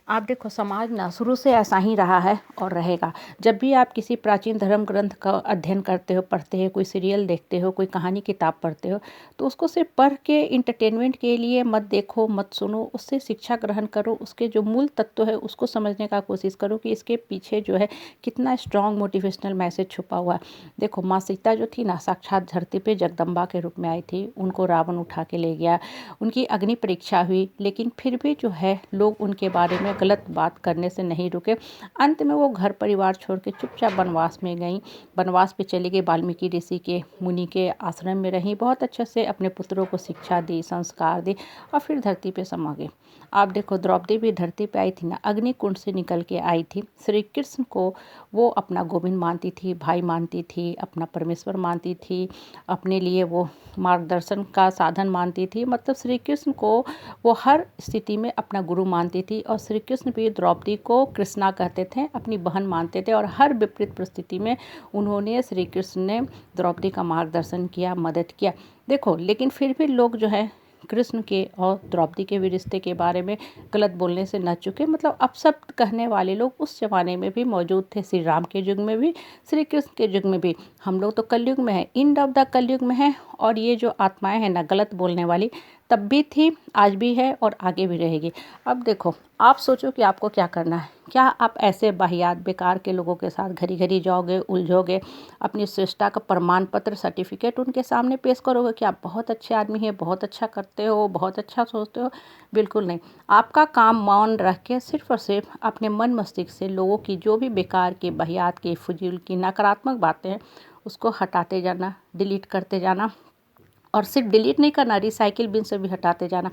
आप देखो समाज ना शुरू से ऐसा ही रहा है और रहेगा। जब भी आप किसी प्राचीन धर्म ग्रंथ का अध्ययन करते हो, पढ़ते हो, कोई सीरियल देखते हो, कोई कहानी किताब पढ़ते हो, तो उसको सिर्फ पढ़ के इंटरटेनमेंट के लिए मत देखो, मत सुनो, उससे शिक्षा ग्रहण करो। उसके जो मूल तत्व है उसको समझने का कोशिश करो कि इसके पीछे जो है कितना स्ट्रॉन्ग मोटिवेशनल मैसेज छुपा हुआ है। देखो माँ सीता जो थी ना, साक्षात धरती पे जगदम्बा के रूप में आई थी। उनको रावण उठा के ले गया, उनकी अग्नि परीक्षा हुई, लेकिन फिर भी जो है लोग उनके बारे में गलत बात करने से नहीं रुके। अंत में वो घर परिवार छोड़ के चुपचाप वनवास में गईं। वनवास पे चली गई, वाल्मीकि ऋषि के मुनि के आश्रम में रहीं, बहुत अच्छे से अपने पुत्रों को शिक्षा दी, संस्कार दी और फिर धरती पे समा गई। आप देखो द्रौपदी भी धरती पे आई थी ना, अग्नि कुंड से निकल के आई थी। श्री कृष्ण को वो अपना गोविंद मानती थी, भाई मानती थी, अपना परमेश्वर मानती थी, अपने लिए वो मार्गदर्शन का साधन मानती थी। मतलब श्री कृष्ण को वो हर स्थिति में अपना गुरु मानती थी और श्री कृष्ण भी द्रौपदी को कृष्णा कहते थे, अपनी बहन मानते थे और हर विपरीत परिस्थिति में उन्होंने श्री कृष्ण ने द्रौपदी का मार्गदर्शन किया, मदद किया। देखो लेकिन फिर भी लोग जो है कृष्ण के और द्रौपदी के भी रिश्ते के बारे में गलत बोलने से न चुके। मतलब अपशब्द कहने वाले लोग उस जमाने में भी मौजूद थे, श्री राम के युग में भी, श्री कृष्ण के युग में भी। हम लोग तो कलयुग में है, एंड ऑफ द कलयुग में है। और ये जो आत्माएं हैं ना गलत बोलने वाली, तब भी थी, आज भी है और आगे भी रहेगी। अब देखो आप सोचो कि आपको क्या करना है। क्या आप ऐसे वाहियात बेकार के लोगों के साथ घड़ी घड़ी जाओगे, उलझोगे, अपनी श्रेष्ठता का प्रमाण पत्र सर्टिफिकेट उनके सामने पेश करोगे कि आप बहुत अच्छे आदमी हैं, बहुत अच्छा करते हो, बहुत अच्छा सोचते हो? बिल्कुल नहीं। आपका काम मौन रख के सिर्फ और सिर्फ अपने मन मस्तिष्क से लोगों की जो भी बेकार की, वाहियात की, फजूल की, नकारात्मक बातें हैं उसको हटाते जाना, डिलीट करते जाना। और सिर्फ डिलीट नहीं करना, रिसाइकिल बिन से भी हटाते जाना।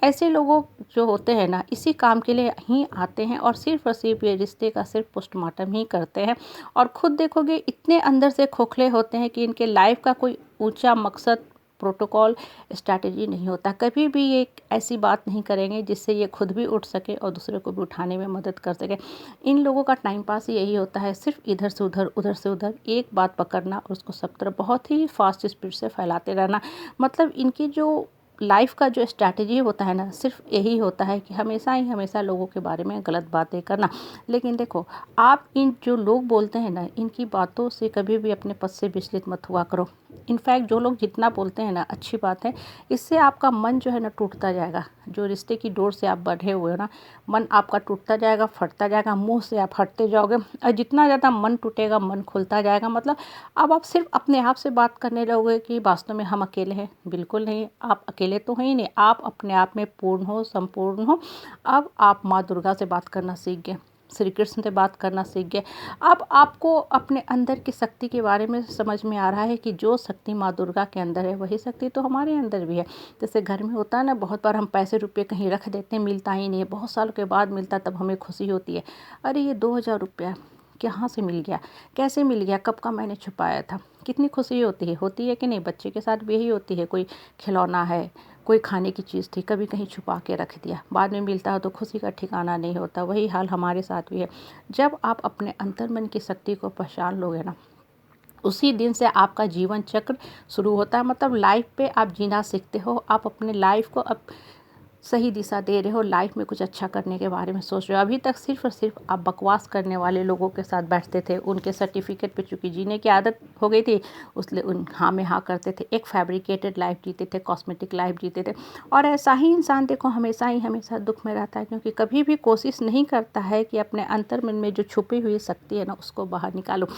ऐसे लोगों जो होते हैं ना, इसी काम के लिए ही आते हैं और सिर्फ ये रिश्ते का सिर्फ पोस्टमार्टम ही करते हैं। और खुद देखोगे इतने अंदर से खोखले होते हैं कि इनके लाइफ का कोई ऊंचा मकसद, प्रोटोकॉल, स्ट्रैटेजी नहीं होता। कभी भी ये ऐसी बात नहीं करेंगे जिससे ये खुद भी उठ सके और दूसरे को भी उठाने में मदद कर सके। इन लोगों का टाइम पास यही होता है, सिर्फ इधर से उधर, उधर से उधर एक बात पकड़ना और उसको सब तरफ बहुत ही फास्ट स्पीड से फैलाते रहना। मतलब इनकी जो लाइफ का जो स्ट्रैटेजी होता है ना, सिर्फ यही होता है कि हमेशा ही हमेशा लोगों के बारे में गलत बातें करना। लेकिन देखो आप इन जो लोग बोलते हैं ना, इनकी बातों से कभी भी अपने पद से विचलित मत हुआ करो। इनफैक्ट जो लोग जितना बोलते हैं ना अच्छी बात है, इससे आपका मन जो है ना टूटता जाएगा। जो रिश्ते की डोर से आप बढ़े हुए हो ना, मन आपका टूटता जाएगा, फटता जाएगा, मुंह से आप हटते जाओगे और जितना ज़्यादा मन टूटेगा मन खुलता जाएगा। मतलब अब आप सिर्फ अपने आप से बात करने लगोगे कि वास्तव में हम अकेले हैं। बिल्कुल नहीं, आप अकेले तो हैं ही नहीं, आप अपने आप में पूर्ण हो, संपूर्ण हो। अब आप माँ दुर्गा से बात करना सीख गए, श्री कृष्ण से बात करना सीख गए। अब आपको अपने अंदर की शक्ति के बारे में समझ में आ रहा है कि जो शक्ति माँ दुर्गा के अंदर है वही शक्ति तो हमारे अंदर भी है। जैसे घर में होता है ना, बहुत बार हम पैसे रुपये कहीं रख देते हैं, मिलता ही नहीं है, बहुत सालों के बाद मिलता, तब हमें खुशी होती है। अरे ये 2000 रुपया कहाँ से मिल गया, कैसे मिल गया, कब का मैंने छुपाया था। कितनी खुशी होती है कि नहीं? बच्चे के साथ भी यही होती है। कोई खिलौना है, कोई खाने की चीज़ थी, कभी कहीं छुपा के रख दिया, बाद में मिलता है तो खुशी का ठिकाना नहीं होता। वही हाल हमारे साथ भी है। जब आप अपने अंतर्मन की शक्ति को पहचान लोगे ना, उसी दिन से आपका जीवन चक्र शुरू होता है। मतलब लाइफ पे आप जीना सीखते हो, आप अपने लाइफ को अब सही दिशा दे रहे हो, लाइफ में कुछ अच्छा करने के बारे में सोच रहे हो। अभी तक सिर्फ और सिर्फ आप बकवास करने वाले लोगों के साथ बैठते थे, उनके सर्टिफिकेट पे चूंकि जीने की आदत हो गई थी, इसलिए उन हाँ में हाँ करते थे, एक फैब्रिकेटेड लाइफ जीते थे, कॉस्मेटिक लाइफ जीते थे। और ऐसा ही इंसान देखो हमेशा ही हमेशा दुख में रहता है, क्योंकि कभी भी कोशिश नहीं करता है कि अपने अंतर्मन में जो छुपी हुई शक्ति है ना उसको बाहर निकालो।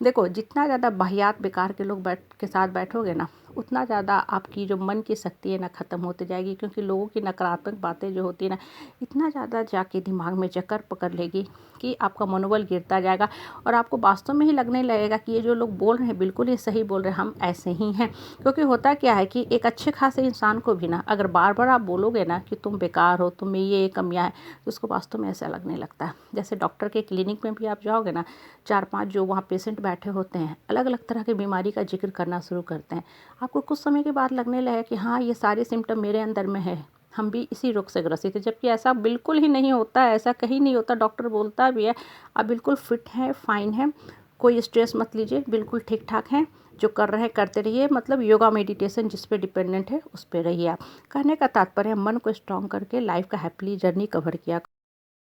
देखो जितना ज़्यादा वाहियात बेकार के लोग के साथ बैठोगे ना, उतना ज़्यादा आपकी जो मन की शक्ति है ना ख़त्म होती जाएगी। क्योंकि लोगों की नकारात्मक बातें जो होती है ना, इतना ज़्यादा जाके दिमाग में चक्कर पकड़ लेगी कि आपका मनोबल गिरता जाएगा और आपको वास्तव में ही लगने लगेगा कि ये जो लोग बोल रहे हैं बिल्कुल ही सही बोल रहे हैं, हम ऐसे ही हैं। क्योंकि होता क्या है कि एक अच्छे खासे इंसान को भी ना अगर बार बार आप बोलोगे ना कि तुम बेकार हो, तुम में ये कमियाँ हैं, तो उसको वास्तव में ऐसा लगने लगता है। जैसे डॉक्टर के क्लिनिक में भी आप जाओगे ना, 4-5 जो वहाँ पेशेंट बैठे होते हैं अलग अलग तरह की बीमारी का जिक्र करना शुरू करते हैं। आपको कुछ समय के बाद लगने लगे कि हाँ ये सारे सिम्टम मेरे अंदर में है, हम भी इसी रोग से ग्रसित है। जबकि ऐसा बिल्कुल ही नहीं होता है, ऐसा कहीं नहीं होता। डॉक्टर बोलता भी है आप बिल्कुल फिट हैं, फाइन हैं, कोई स्ट्रेस मत लीजिए, बिल्कुल ठीक ठाक हैं, जो कर रहे हैं करते रहिए। मतलब योगा मेडिटेशन जिस पे डिपेंडेंट है उस पे रहिए आप। कहने का तात्पर्य मन को स्ट्रॉन्ग करके लाइफ का हैप्पीली जर्नी कवर किया।